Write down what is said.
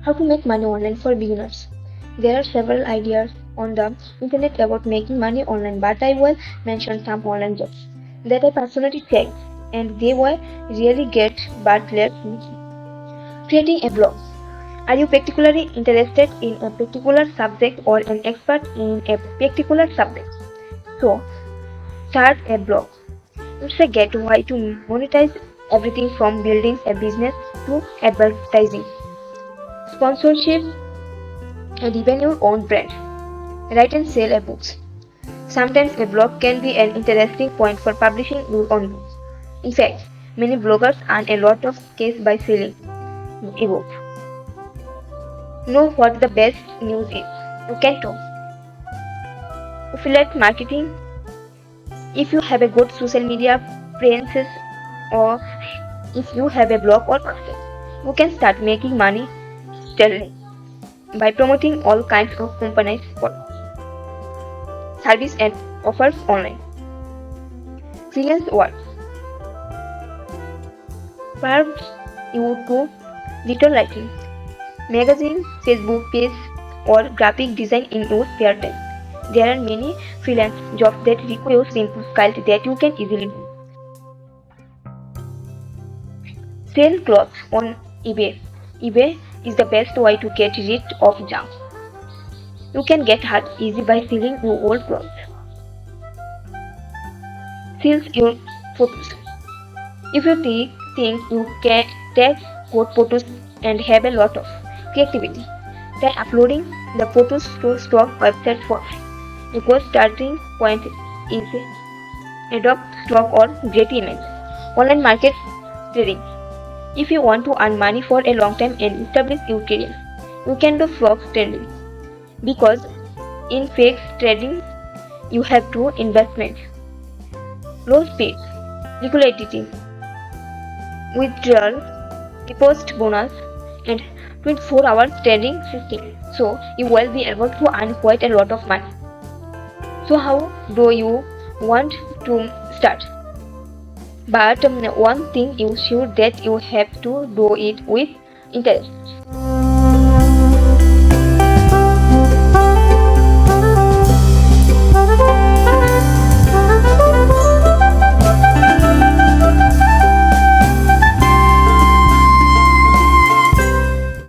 How to make money online for beginners. There are several ideas on the internet about making money online, but I will mention some online jobs that I personally checked, and they were really great, but let's see. Creating a blog. Are you particularly interested in a particular subject or an expert in a particular subject? So, start a blog. It's a gateway to monetize everything from building a business to advertising, sponsorship, and even your own brand. Write and sell books. Sometimes a blog can be an interesting point for publishing your own book. In fact, many bloggers earn a lot of cash by selling ebooks. Know what the best news is. You can talk. Affiliate marketing. If you have a good social media presence or if you have a blog or website, you can start making money steadily by promoting all kinds of companies' products, service and offers online. Freelance work. Perhaps you do digital writing, magazine, Facebook page, or graphic design in your spare time. There are many freelance jobs that require simple skills that you can easily do. Sell clothes on eBay. eBay is the best way to get rid of junk. You can get hurt easy by selling your old clothes. Sell your photos. If you think you can take good photos and have a lot of creativity, try uploading the photos to stock websites for free. A good starting point is Adobe Stock or Getty Images. Online market trading. If you want to earn money for a long time and establish your career, you can do forex trading. Because in forex trading, you have two investments: low speed, liquidity, withdrawal, deposit bonus, and 24 hours trading system. So you will be able to earn quite a lot of money. So how do you want to start? But one thing is sure that you have to do it with interest.